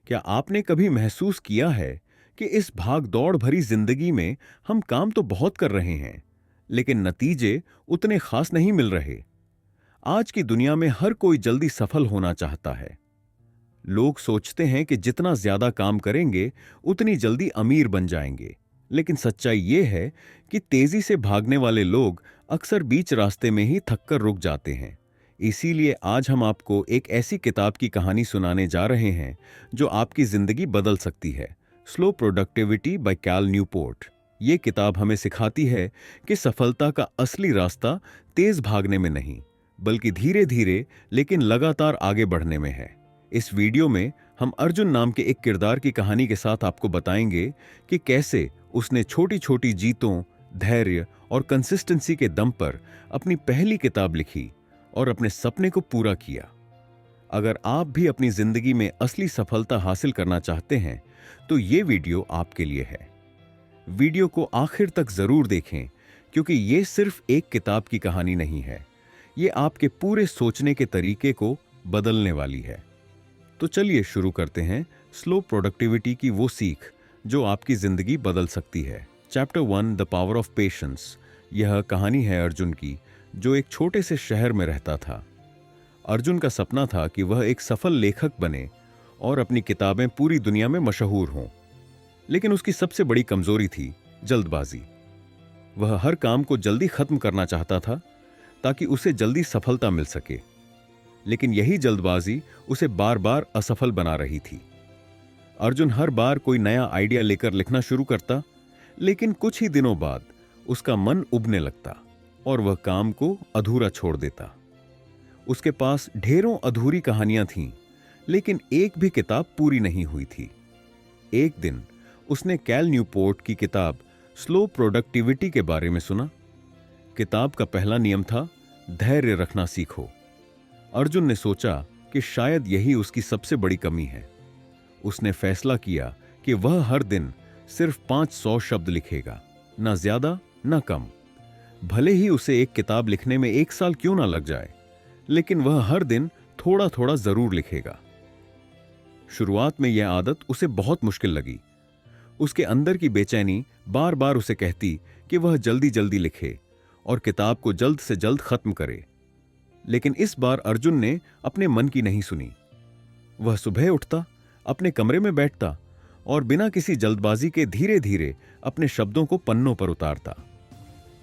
क्या आपने कभी महसूस किया है कि इस भाग दौड़ भरी जिंदगी में हम काम तो बहुत कर रहे हैं, लेकिन नतीजे उतने खास नहीं मिल रहे। आज की दुनिया में हर कोई जल्दी सफल होना चाहता है। लोग सोचते हैं कि जितना ज्यादा काम करेंगे उतनी जल्दी अमीर बन जाएंगे, लेकिन सच्चाई यह है कि तेजी से भागने वाले लोग अक्सर बीच रास्ते में ही थककर रुक जाते हैं। इसीलिए आज हम आपको एक ऐसी किताब की कहानी सुनाने जा रहे हैं जो आपकी जिंदगी बदल सकती है। Slow productivity by Cal Newport. ये किताब हमें सिखाती है कि सफलता का असली रास्ता तेज भागने में नहीं, बल्कि धीरे धीरे लेकिन लगातार आगे बढ़ने में है। इस वीडियो में हम अर्जुन नाम के एक किरदार की कहानी के साथ आपको बताएंगे कि कैसे उसने छोटी छोटी जीतों, धैर्य और कंसिस्टेंसी के दम पर अपनी पहली किताब लिखी और अपने सपने को पूरा किया। अगर आप भी अपनी जिंदगी में असली सफलता हासिल करना चाहते हैं तो ये वीडियो आपके लिए है। वीडियो को आखिर तक जरूर देखें, क्योंकि ये सिर्फ एक किताब की कहानी नहीं है, ये आपके पूरे सोचने के तरीके को बदलने वाली है। तो चलिए शुरू करते हैं स्लो प्रोडक्टिविटी की वो सीख जो आपकी जिंदगी बदल सकती है। Chapter 1, the power of patience. यह कहानी है अर्जुन की, जो एक छोटे से शहर में रहता था। अर्जुन का सपना था कि वह एक सफल लेखक बने और अपनी किताबें पूरी दुनिया में मशहूर हों। लेकिन उसकी सबसे बड़ी कमजोरी थी जल्दबाजी। वह हर काम को जल्दी खत्म करना चाहता था ताकि उसे जल्दी सफलता मिल सके, लेकिन यही जल्दबाजी उसे बार बार असफल बना रही थी। अर्जुन हर बार कोई नया आइडिया लेकर लिखना शुरू करता, लेकिन कुछ ही दिनों बाद उसका मन उबने लगता और वह काम को अधूरा छोड़ देता। उसके पास ढेरों अधूरी कहानियां थीं, लेकिन एक भी किताब पूरी नहीं हुई थी। एक दिन उसने कैल न्यूपोर्ट की किताब स्लो प्रोडक्टिविटी के बारे में सुना। किताब का पहला नियम था, धैर्य रखना सीखो। अर्जुन ने सोचा कि शायद यही उसकी सबसे बड़ी कमी है। उसने फैसला किया कि वह हर दिन सिर्फ 500 शब्द लिखेगा, ना ज्यादा ना कम। भले ही उसे एक किताब लिखने में 1 साल क्यों ना लग जाए, लेकिन वह हर दिन थोड़ा थोड़ा जरूर लिखेगा। शुरुआत में यह आदत उसे बहुत मुश्किल लगी। उसके अंदर की बेचैनी बार बार उसे कहती कि वह जल्दी जल्दी लिखे और किताब को जल्द से जल्द खत्म करे। लेकिन इस बार अर्जुन ने अपने मन की नहीं सुनी। वह सुबह उठता, अपने कमरे में बैठता और बिना किसी जल्दबाजी के धीरे धीरे अपने शब्दों को पन्नों पर उतारता।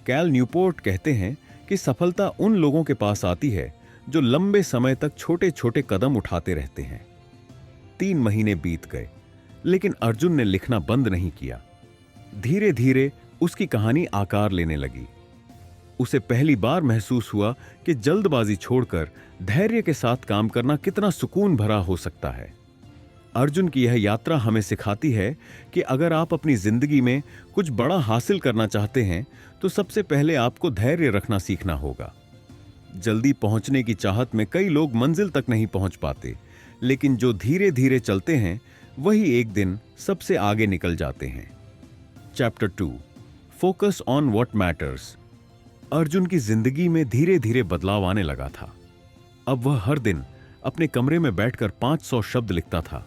कैल न्यूपोर्ट कहते हैं कि सफलता उन लोगों के पास आती है जो लंबे समय तक छोटे छोटे कदम उठाते रहते हैं। 3 महीने बीत गए, लेकिन अर्जुन ने लिखना बंद नहीं किया। धीरे धीरे उसकी कहानी आकार लेने लगी। उसे पहली बार महसूस हुआ कि जल्दबाजी छोड़कर धैर्य के साथ काम करना कितना सुकून भरा हो सकता है। अर्जुन की यह यात्रा हमें सिखाती है कि अगर आप अपनी जिंदगी में कुछ बड़ा हासिल करना चाहते हैं तो सबसे पहले आपको धैर्य रखना सीखना होगा। जल्दी पहुंचने की चाहत में कई लोग मंजिल तक नहीं पहुंच पाते, लेकिन जो धीरे धीरे चलते हैं वही एक दिन सबसे आगे निकल जाते हैं। Chapter 2, focus on what matters. Arjun की जिंदगी में धीरे धीरे बदलाव आने लगा था। अब वह हर दिन अपने कमरे में बैठकर 500 शब्द लिखता था।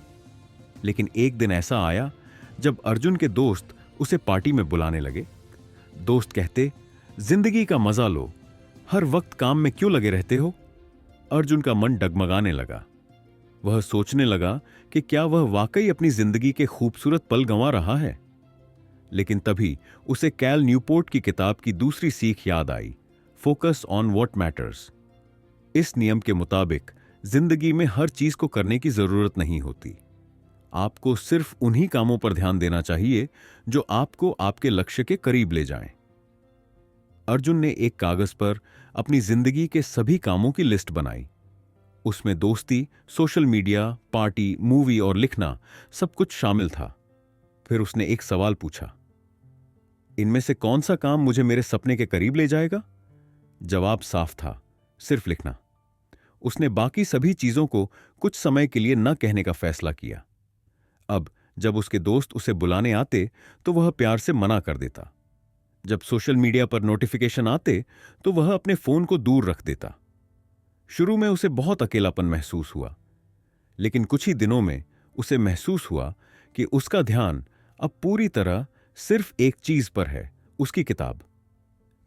लेकिन एक दिन ऐसा आया जब अर्जुन के दोस्त उसे पार्टी में बुलाने लगे। दोस्त कहते, जिंदगी का मजा लो, हर वक्त काम में क्यों लगे रहते हो? अर्जुन का मन डगमगाने लगा। वह सोचने लगा कि क्या वह वाकई अपनी जिंदगी के खूबसूरत पल गंवा रहा है। लेकिन तभी उसे कैल न्यूपोर्ट की किताब की दूसरी सीख याद आई, फोकस ऑन व्हाट मैटर्स। इस नियम के मुताबिक जिंदगी में हर चीज को करने की जरूरत नहीं होती। आपको सिर्फ उन्हीं कामों पर ध्यान देना चाहिए जो आपको आपके लक्ष्य के करीब ले जाएं। अर्जुन ने एक कागज पर अपनी जिंदगी के सभी कामों की लिस्ट बनाई। उसमें दोस्ती, सोशल मीडिया, पार्टी, मूवी और लिखना सब कुछ शामिल था। फिर उसने एक सवाल पूछा, इनमें से कौन सा काम मुझे मेरे सपने के करीब ले जाएगा? जवाब साफ था, सिर्फ लिखना। उसने बाकी सभी चीजों को कुछ समय के लिए न कहने का फैसला किया। अब जब उसके दोस्त उसे बुलाने आते तो वह प्यार से मना कर देता। जब सोशल मीडिया पर नोटिफिकेशन आते तो वह अपने फोन को दूर रख देता। शुरू में उसे बहुत अकेलापन महसूस हुआ, लेकिन कुछ ही दिनों में उसे महसूस हुआ कि उसका ध्यान अब पूरी तरह सिर्फ एक चीज पर है, उसकी किताब।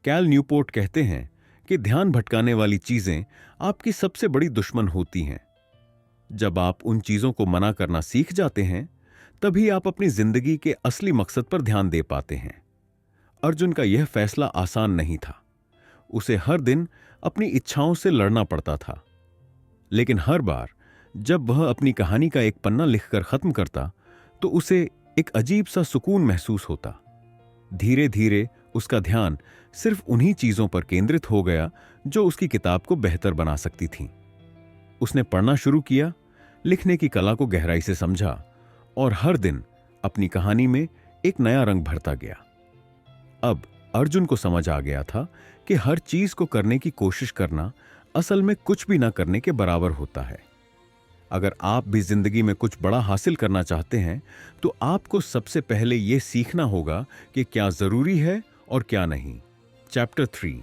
कैल न्यूपोर्ट कहते हैं कि ध्यान भटकाने वाली चीजें आपकी सबसे बड़ी दुश्मन होती हैं। जब आप उन चीजों को मना करना सीख जाते हैं, तभी आप अपनी जिंदगी के असली मकसद पर ध्यान दे पाते हैं। अर्जुन का यह फैसला आसान नहीं था। उसे हर दिन अपनी इच्छाओं से लड़ना पड़ता था, लेकिन हर बार जब वह अपनी कहानी का एक पन्ना लिखकर खत्म करता, तो उसे एक अजीब सा सुकून महसूस होता। धीरे धीरे उसका ध्यान सिर्फ उन्हीं चीजों पर केंद्रित हो गया जो उसकी किताब को बेहतर बना सकती थीं। उसने पढ़ना शुरू किया, लिखने की कला को गहराई से समझा और हर दिन अपनी कहानी में एक नया रंग भरता गया। अब अर्जुन को समझ आ गया था कि हर चीज को करने की कोशिश करना असल में कुछ भी ना करने के बराबर होता है। अगर आप भी जिंदगी में कुछ बड़ा हासिल करना चाहते हैं, तो आपको सबसे पहले यह सीखना होगा कि क्या जरूरी है और क्या नहीं। Chapter 3,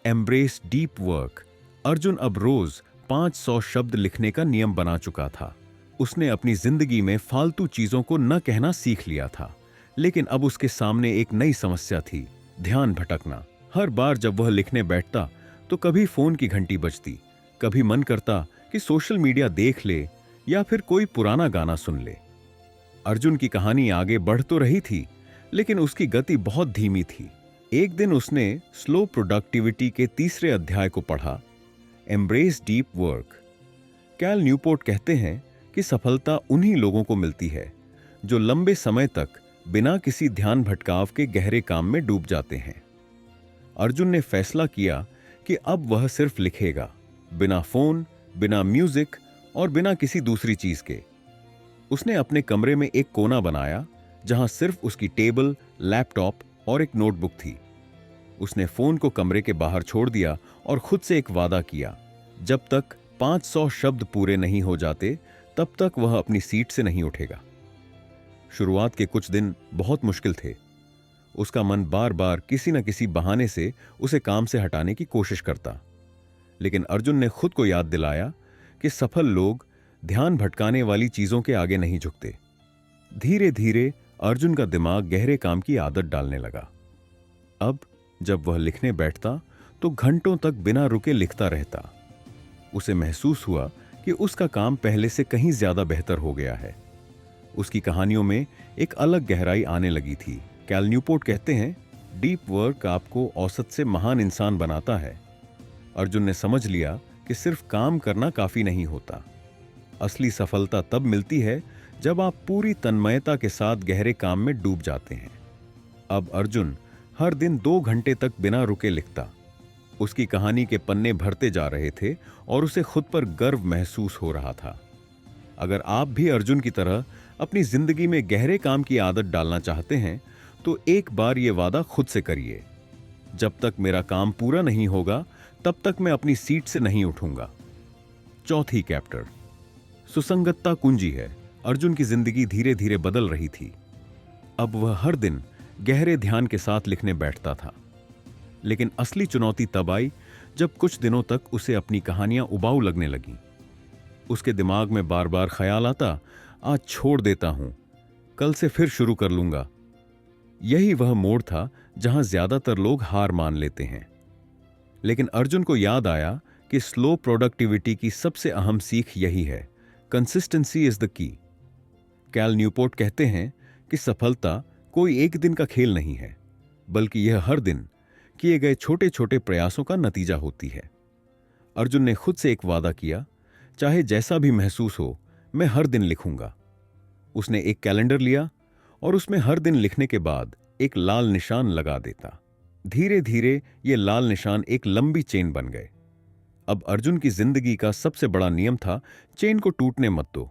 embrace deep work. Arjun अब रोज 500 शब्द लिखने का नियम बना चुका था। उसने अपनी जिंदगी में फालतू चीजों को न कहना सीख लिया था, लेकिन अब उसके सामने एक नई समस्या थी, ध्यान भटकना। हर बार जब वह लिखने बैठता, तो कभी फोन की घंटी बजती, कभी मन करता कि सोशल मीडिया देख ले या फिर कोई पुराना गाना सुन ले। अर्जुन की कहानी आगे बढ़ तो रही थी, लेकिन उसकी गति बहुत धीमी थी। एक दिन उसने स्लो प्रोडक्टिविटी के 3रे अध्याय को पढ़ा, embrace deep work. Cal Newport कहते हैं कि सफलता उन्हीं लोगों को मिलती है जो लंबे समय तक बिना किसी ध्यान भटकाव के गहरे काम में डूब जाते हैं। अर्जुन ने फैसला किया कि अब वह सिर्फ लिखेगा, बिना फोन, बिना म्यूजिक और बिना किसी दूसरी चीज के। उसने अपने कमरे में एक कोना बनाया जहां सिर्फ उसकी टेबल, लैपटॉप और एक नोटबुक थी। उसने फोन को कमरे के बाहर छोड़ दिया और खुद से एक वादा किया, जब तक 500 शब्द पूरे नहीं हो जाते, तब तक वह अपनी सीट से नहीं उठेगा। शुरुआत के कुछ दिन बहुत मुश्किल थे। उसका मन बार बार किसी न किसी बहाने से उसे काम से हटाने की कोशिश करता, लेकिन अर्जुन ने खुद को याद दिलाया कि सफल लोग ध्यान भटकाने वाली चीजों के आगे नहीं झुकते। धीरे धीरे अर्जुन का दिमाग गहरे काम की आदत डालने लगा। अब जब वह लिखने बैठता, तो घंटों तक बिना रुके लिखता रहता। उसे महसूस हुआ कि उसका काम पहले से कहीं ज्यादा बेहतर हो गया है। उसकी कहानियों में एक अलग गहराई आने लगी थी। कैल न्यूपोर्ट कहते हैं, डीप वर्क आपको औसत से महान इंसान बनाता है। अर्जुन ने समझ लिया कि सिर्फ काम करना काफी नहीं होता। असली सफलता तब मिलती है जब आप पूरी तन्मयता के साथ गहरे काम में डूब जाते हैं। अब अर्जुन हर दिन 2 घंटे तक बिना रुके लिखता। उसकी कहानी के पन्ने भरते जा रहे थे और उसे खुद पर गर्व महसूस हो रहा था। अगर आप भी अर्जुन की तरह अपनी जिंदगी में गहरे काम की आदत डालना चाहते हैं, तो एक बार यह वादा खुद से करिए, जब तक मेरा काम पूरा नहीं होगा, तब तक मैं अपनी सीट से नहीं उठूंगा। चौथी चैप्टर, सुसंगतता कुंजी है। अर्जुन की जिंदगी धीरे धीरे बदल रही थी। अब वह हर दिन गहरे ध्यान के साथ लिखने बैठता था, लेकिन असली चुनौती तब आई जब कुछ दिनों तक उसे अपनी कहानियां उबाऊ लगने लगीं। उसके दिमाग में बार बार ख्याल आता, आज छोड़ देता हूं, कल से फिर शुरू कर लूंगा। यही वह मोड़ था जहां ज्यादातर लोग हार मान लेते हैं। लेकिन अर्जुन को याद आया कि स्लो प्रोडक्टिविटी की सबसे अहम सीख यही है, consistency is the key. Cal Newport कहते हैं कि सफलता कोई एक दिन का खेल नहीं है, बल्कि यह हर दिन किए गए छोटे छोटे प्रयासों का नतीजा होती है। अर्जुन ने खुद से एक वादा किया, चाहे जैसा भी महसूस हो, मैं हर दिन लिखूंगा। उसने एक कैलेंडर लिया और उसमें हर दिन लिखने के बाद एक लाल निशान लगा देता। धीरे धीरे ये लाल निशान एक लंबी चेन बन गए। अब अर्जुन की जिंदगी का सबसे बड़ा नियम था, चेन को टूटने मत दो।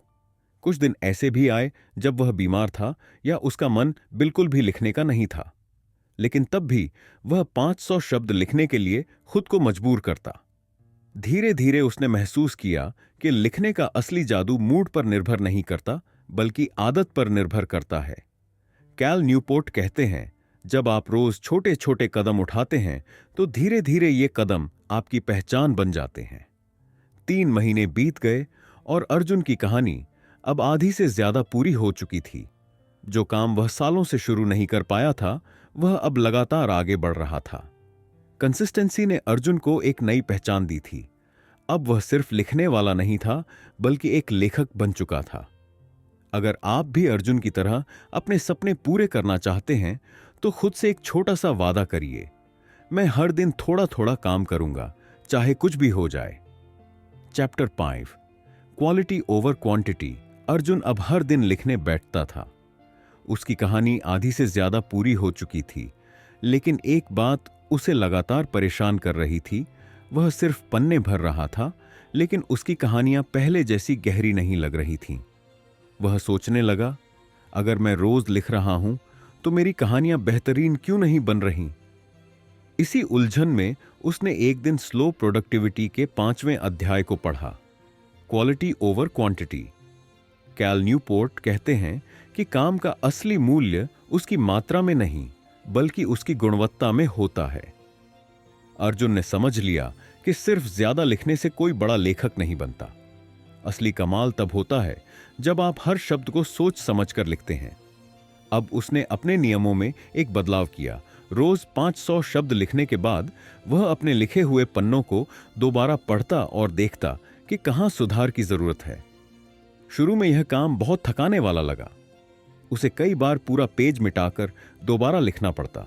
कुछ दिन ऐसे भी आए जब वह बीमार था या उसका मन बिल्कुल भी लिखने का नहीं था, लेकिन तब भी वह 500 शब्द लिखने के लिए खुद को मजबूर करता। धीरे धीरे उसने महसूस किया कि लिखने का असली जादू मूड पर निर्भर नहीं करता, बल्कि आदत पर निर्भर करता है। कैल न्यूपोर्ट कहते हैं, जब आप रोज छोटे छोटे कदम उठाते हैं, तो धीरे धीरे ये कदम आपकी पहचान बन जाते हैं। 3 महीने बीत गए और अर्जुन की कहानी अब आधी से ज्यादा पूरी हो चुकी थी। जो काम वह सालों से शुरू नहीं कर पाया था, वह अब लगातार आगे बढ़ रहा था। कंसिस्टेंसी ने अर्जुन को एक नई पहचान दी थी। अब वह सिर्फ लिखने वाला नहीं था, बल्कि एक लेखक बन चुका था। अगर आप भी अर्जुन की तरह अपने सपने पूरे करना चाहते हैं, तो खुद से एक छोटा सा वादा करिए, मैं हर दिन थोड़ा थोड़ा काम करूंगा, चाहे कुछ भी हो जाए। Chapter 5, quality over quantity. Arjun अब हर दिन लिखने बैठता था। उसकी कहानी आधी से ज्यादा पूरी हो चुकी थी, लेकिन एक बात उसे लगातार परेशान कर रही थी। वह सिर्फ पन्ने भर रहा था, लेकिन उसकी कहानियां पहले जैसी गहरी नहीं लग रही थीं। वह सोचने लगा, अगर मैं रोज लिख रहा हूं तो मेरी कहानियां बेहतरीन क्यों नहीं बन रही। इसी उलझन में उसने एक दिन स्लो प्रोडक्टिविटी के 5वें अध्याय को पढ़ा, quality over quantity. Cal Newport कहते हैं कि काम का असली मूल्य उसकी मात्रा में नहीं, बल्कि उसकी गुणवत्ता में होता है। अर्जुन ने समझ लिया कि सिर्फ ज्यादा लिखने से कोई बड़ा लेखक नहीं बनता। असली कमाल तब होता है जब आप हर शब्द को सोच समझकर लिखते हैं। अब उसने अपने नियमों में एक बदलाव किया। रोज 500 शब्द लिखने के बाद वह अपने लिखे हुए पन्नों को दोबारा पढ़ता और देखता कि कहां सुधार की जरूरत है। शुरू में यह काम बहुत थकाने वाला लगा। उसे कई बार पूरा पेज मिटाकर दोबारा लिखना पड़ता,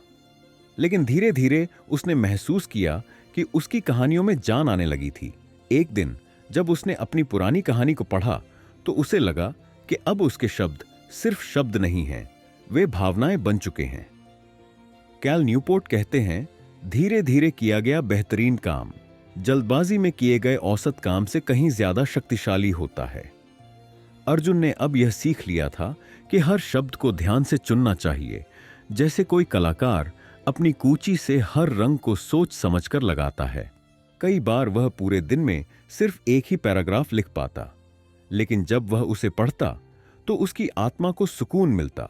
लेकिन धीरे धीरे उसने महसूस किया कि उसकी कहानियों में जान आने लगी थी। एक दिन जब उसने अपनी पुरानी कहानी को पढ़ा, तो उसे लगा कि अब उसके शब्द सिर्फ शब्द नहीं हैं, वे भावनाएं बन चुके हैं। कैल न्यूपोर्ट कहते हैं, धीरे धीरे किया गया बेहतरीन काम जल्दबाजी में किए गए औसत काम से कहीं ज्यादा शक्तिशाली होता है। अर्जुन ने अब यह सीख लिया था कि हर शब्द को ध्यान से चुनना चाहिए, जैसे कोई कलाकार अपनी कूची से हर रंग को सोच समझकर लगाता है। कई बार वह पूरे दिन में सिर्फ एक ही पैराग्राफ लिख पाता, लेकिन जब वह उसे पढ़ता तो उसकी आत्मा को सुकून मिलता।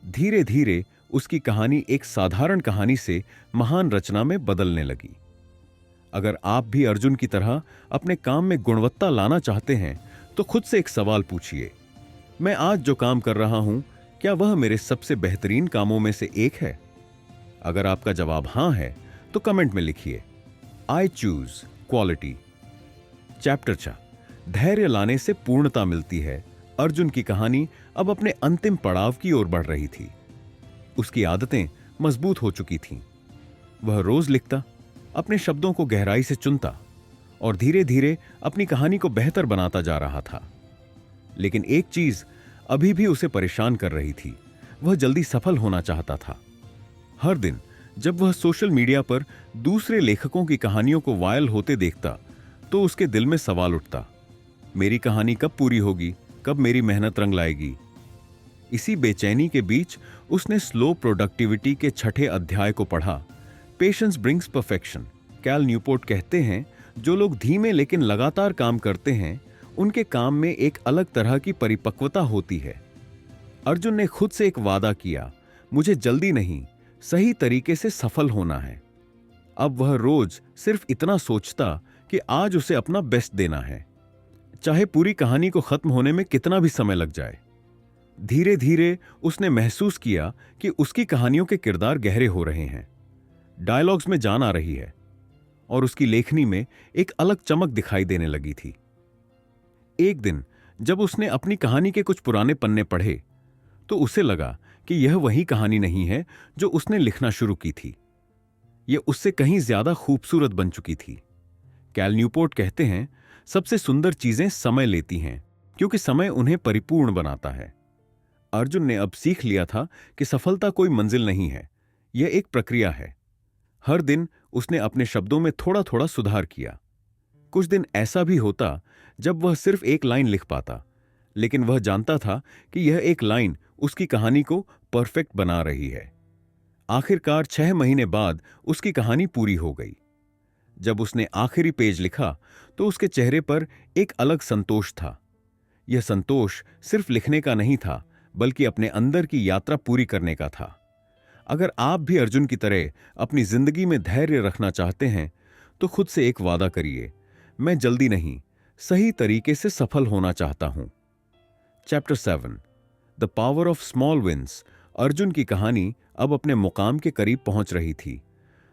धीरे धीरे उसकी कहानी एक साधारण कहानी से महान रचना में बदलने लगी। अगर आप भी अर्जुन की तरह अपने काम में गुणवत्ता लाना चाहते हैं, तो खुद से एक सवाल पूछिए, मैं आज जो काम कर रहा हूं, क्या वह मेरे सबसे बेहतरीन कामों में से एक है? अगर आपका जवाब हां है, तो कमेंट में लिखिए, आई चूज क्वालिटी। चैप्टर 4, धैर्य लाने से पूर्णता मिलती है। अर्जुन की कहानी अब अपने अंतिम पड़ाव की ओर बढ़ रही थी। उसकी आदतें मजबूत हो चुकी थीं। वह रोज लिखता, अपने शब्दों को गहराई से चुनता और धीरे धीरे अपनी कहानी को बेहतर बनाता जा रहा था। लेकिन एक चीज अभी भी उसे परेशान कर रही थी। वह जल्दी सफल होना चाहता था। हर दिन जब वह सोशल मीडिया पर दूसरे लेखकों की कहानियों को वायरल होते देखता, तो उसके दिल में सवाल उठता, मेरी कहानी कब पूरी होगी, कब मेरी मेहनत रंग लाएगी। इसी बेचैनी के बीच उसने स्लो प्रोडक्टिविटी के 6ठे अध्याय को पढ़ा, patience brings perfection. Cal Newport कहते हैं, जो लोग धीमे लेकिन लगातार काम करते हैं, उनके काम में एक अलग तरह की परिपक्वता होती है। अर्जुन ने खुद से एक वादा किया, मुझे जल्दी नहीं, सही तरीके से सफल होना है। अब वह रोज सिर्फ इतना सोचता कि आज उसे अपना बेस्ट देना है, चाहे पूरी कहानी को खत्म होने में कितना भी समय लग जाए। धीरे धीरे उसने महसूस किया कि उसकी कहानियों के किरदार गहरे हो रहे हैं, डायलॉग्स में जान आ रही है और उसकी लेखनी में एक अलग चमक दिखाई देने लगी थी। एक दिन जब उसने अपनी कहानी के कुछ पुराने पन्ने पढ़े, तो उसे लगा कि यह वही कहानी नहीं है जो उसने लिखना शुरू की थी। यह उससे कहीं ज्यादा खूबसूरत बन चुकी थी। कैल न्यूपोर्ट कहते हैं, सबसे सुंदर चीजें समय लेती हैं, क्योंकि समय उन्हें परिपूर्ण बनाता है। अर्जुन ने अब सीख लिया था कि सफलता कोई मंजिल नहीं है, यह एक प्रक्रिया है। हर दिन उसने अपने शब्दों में थोड़ा थोड़ा सुधार किया। कुछ दिन ऐसा भी होता जब वह सिर्फ एक लाइन लिख पाता, लेकिन वह जानता था कि यह एक लाइन उसकी कहानी को परफेक्ट बना रही है। आखिरकार 6 महीने बाद उसकी कहानी पूरी हो गई। जब उसने आखिरी पेज लिखा, तो उसके चेहरे पर एक अलग संतोष था। यह संतोष सिर्फ लिखने का नहीं था, बल्कि अपने अंदर की यात्रा पूरी करने का था। अगर आप भी अर्जुन की तरह अपनी जिंदगी में धैर्य रखना चाहते हैं, तो खुद से एक वादा करिए, मैं जल्दी नहीं, सही तरीके से सफल होना चाहता हूं। Chapter 7 the power of small wins. Arjun की कहानी अब अपने मुकाम के करीब पहुंच रही थी।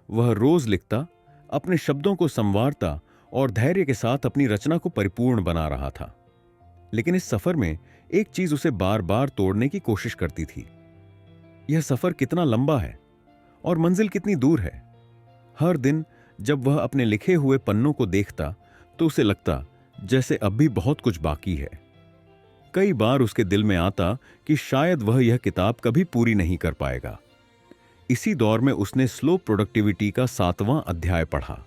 वह रोज लिखता, अपने शब्दों को संवारता और धैर्य के साथ अपनी रचना को परिपूर्ण बना रहा था। लेकिन इस सफर में एक चीज उसे बार बार तोड़ने की कोशिश करती थी। यह सफर कितना लंबा है और मंजिल कितनी दूर है। हर दिन जब वह अपने लिखे हुए पन्नों को देखता तो उसे लगता जैसे अब भी बहुत कुछ बाकी है। कई बार उसके दिल में आता कि शायद वह यह किताब कभी पूरी नहीं कर पाएगा। इसी दौर में उसने स्लो प्रोडक्टिविटी का 7वां अध्याय पढ़ा,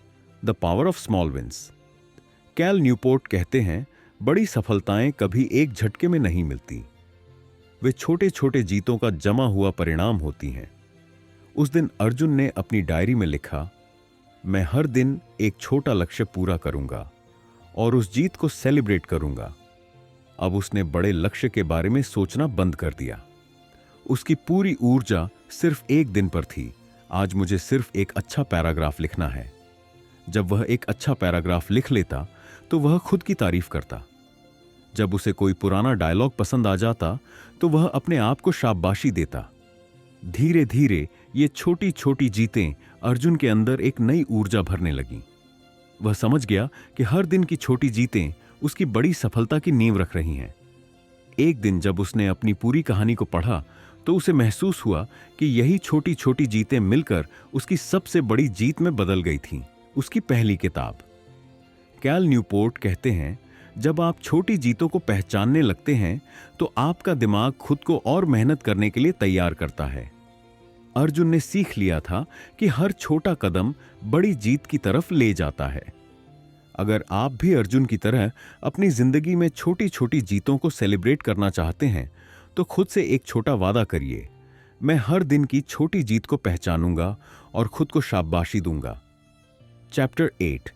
the power of small wins. Cal Newport कहते हैं, बड़ी सफलताएं कभी एक झटके में नहीं मिलती, वे छोटे छोटे जीतों का जमा हुआ परिणाम होती हैं। उस दिन अर्जुन ने अपनी डायरी में लिखा, मैं हर दिन एक छोटा लक्ष्य पूरा करूंगा और उस जीत को सेलिब्रेट करूंगा। अब उसने बड़े लक्ष्य के बारे में सोचना बंद कर दिया। उसकी पूरी ऊर्जा सिर्फ एक दिन पर थी। आज मुझे सिर्फ एक अच्छा पैराग्राफ लिखना है। जब वह एक अच्छा पैराग्राफ लिख लेता तो वह खुद की तारीफ करता। जब उसे कोई पुराना डायलॉग पसंद आ जाता तो वह अपने आप को शाबाशी देता। धीरे धीरे ये छोटी छोटी जीतें अर्जुन के अंदर एक नई ऊर्जा भरने लगीं। वह समझ गया कि हर दिन की छोटी जीतें उसकी बड़ी सफलता की नींव रख रही हैं। एक दिन जब उसने अपनी पूरी कहानी को पढ़ा तो उसे महसूस हुआ कि यही छोटी छोटी जीतें मिलकर उसकी सबसे बड़ी जीत में बदल गई थीं, उसकी पहली किताब। कैल न्यूपोर्ट कहते हैं, जब आप छोटी जीतों को पहचानने लगते हैं तो आपका दिमाग खुद को और मेहनत करने के लिए तैयार करता है। अर्जुन ने सीख लिया था कि हर छोटा कदम बड़ी जीत की तरफ ले जाता है। अगर आप भी अर्जुन की तरह अपनी जिंदगी में छोटी छोटी जीतों को सेलिब्रेट करना चाहते हैं तो खुद से एक छोटा वादा करिए, मैं हर दिन की छोटी जीत को पहचानूंगा और खुद को शाबाशी दूंगा। Chapter 8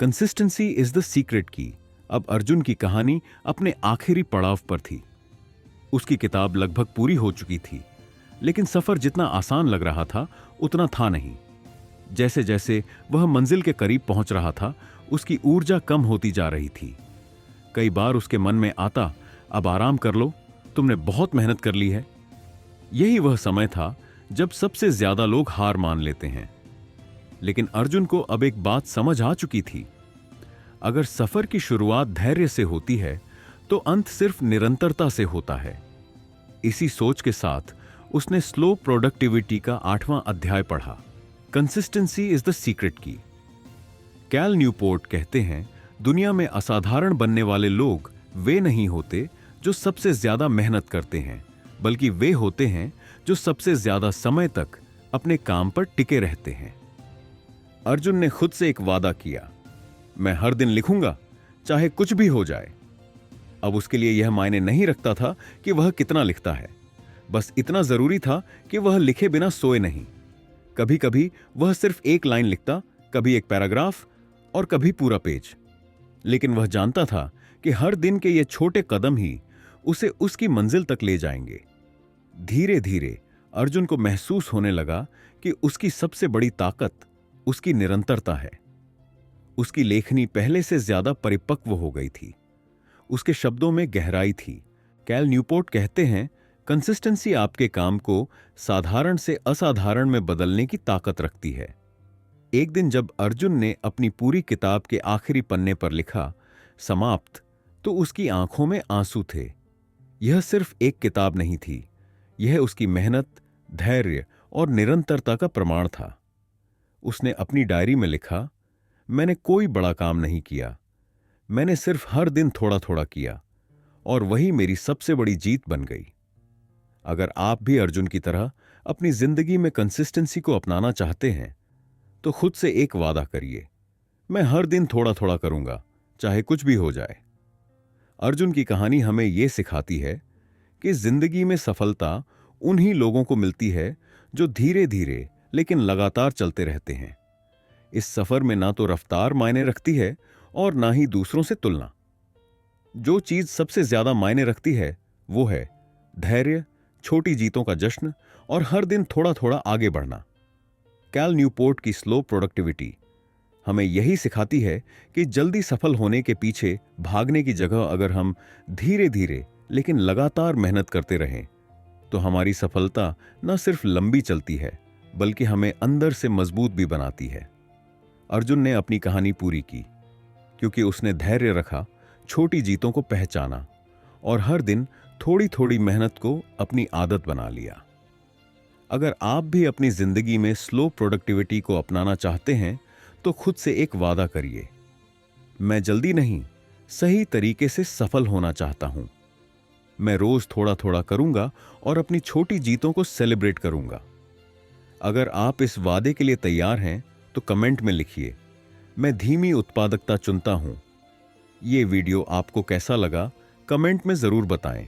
consistency is the secret की। अब अर्जुन की कहानी अपने आखिरी पड़ाव पर थी। उसकी किताब लगभग पूरी हो चुकी थी, लेकिन सफर जितना आसान लग रहा था उतना था नहीं। जैसे जैसे वह मंजिल के करीब पहुंच रहा था, उसकी ऊर्जा कम होती जा रही थी। कई बार उसके मन में आता, अब आराम कर लो, तुमने बहुत मेहनत कर ली है। यही वह समय था जब सबसे ज्यादा लोग हार मान लेते हैं। लेकिन अर्जुन को अब एक बात समझ आ चुकी थी, अगर सफर की शुरुआत धैर्य से होती है तो अंत सिर्फ निरंतरता से होता है। इसी सोच के साथ उसने स्लो प्रोडक्टिविटी का 8वां अध्याय पढ़ा, कंसिस्टेंसी इज द सीक्रेट की। कैल न्यूपोर्ट कहते हैं, दुनिया में असाधारण बनने वाले लोग वे नहीं होते जो सबसे ज्यादा मेहनत करते हैं, बल्कि वे होते हैं जो सबसे ज्यादा समय तक अपने काम पर टिके रहते हैं। अर्जुन ने खुद से एक वादा किया, मैं हर दिन लिखूंगा, चाहे कुछ भी हो जाए। अब उसके लिए यह मायने नहीं रखता था कि वह कितना लिखता है, बस इतना जरूरी था कि वह लिखे बिना सोए नहीं। कभी कभी वह सिर्फ एक लाइन लिखता, कभी एक पैराग्राफ और कभी पूरा पेज। लेकिन वह जानता था कि हर दिन के ये छोटे कदम ही उसे उसकी मंजिल तक ले जाएंगे। धीरे धीरे अर्जुन को महसूस होने लगा कि उसकी सबसे बड़ी ताकत उसकी निरंतरता है। उसकी लेखनी पहले से ज्यादा परिपक्व हो गई थी। उसके शब्दों में गहराई थी। कैल न्यूपोर्ट कहते हैं, कंसिस्टेंसी आपके काम को साधारण से असाधारण में बदलने की ताकत रखती है। एक दिन जब अर्जुन ने अपनी पूरी किताब के आखिरी पन्ने पर लिखा, समाप्त, तो उसकी आंखों में आंसू थे। यह सिर्फ एक किताब नहीं थी, यह उसकी मेहनत, धैर्य और निरंतरता का प्रमाण था। उसने अपनी डायरी में लिखा, मैंने कोई बड़ा काम नहीं किया, मैंने सिर्फ हर दिन थोड़ा थोड़ा किया और वही मेरी सबसे बड़ी जीत बन गई। अगर आप भी अर्जुन की तरह अपनी जिंदगी में कंसिस्टेंसी को अपनाना चाहते हैं तो खुद से एक वादा करिए, मैं हर दिन थोड़ा थोड़ा करूंगा, चाहे कुछ भी हो जाए। अर्जुन की कहानी हमें यह सिखाती है कि जिंदगी में सफलता उन्हीं लोगों को मिलती है जो धीरे धीरे लेकिन लगातार चलते रहते हैं। इस सफर में ना तो रफ्तार मायने रखती है और ना ही दूसरों से तुलना। जो चीज सबसे ज्यादा मायने रखती है वो है धैर्य, छोटी जीतों का जश्न और हर दिन थोड़ा थोड़ा आगे बढ़ना। कैल न्यूपोर्ट की स्लो प्रोडक्टिविटी हमें यही सिखाती है कि जल्दी सफल होने के पीछे भागने की जगह अगर हम धीरे धीरे लेकिन लगातार मेहनत करते रहें तो हमारी सफलता न सिर्फ लंबी चलती है बल्कि हमें अंदर से मजबूत भी बनाती है। अर्जुन ने अपनी कहानी पूरी की क्योंकि उसने धैर्य रखा, छोटी जीतों को पहचाना और हर दिन थोड़ी थोड़ी मेहनत को अपनी आदत बना लिया। अगर आप भी अपनी जिंदगी में स्लो प्रोडक्टिविटी को अपनाना चाहते हैं तो खुद से एक वादा करिए, मैं जल्दी नहीं, सही तरीके से सफल होना चाहता हूं। मैं रोज थोड़ा थोड़ा करूंगा और अपनी छोटी जीतों को सेलिब्रेट करूंगा। अगर आप इस वादे के लिए तैयार हैं तो कमेंट में लिखिए, मैं धीमी उत्पादकता चुनता हूं। ये वीडियो आपको कैसा लगा कमेंट में जरूर बताएं।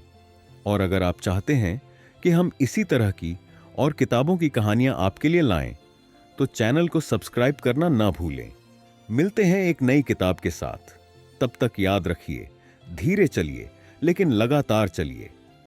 और अगर आप चाहते हैं कि हम इसी तरह की और किताबों की कहानियां आपके लिए लाएं तो चैनल को सब्सक्राइब करना ना भूलें। मिलते हैं एक नई किताब के साथ। तब तक याद रखिए, धीरे चलिए लेकिन लगातार चलिए।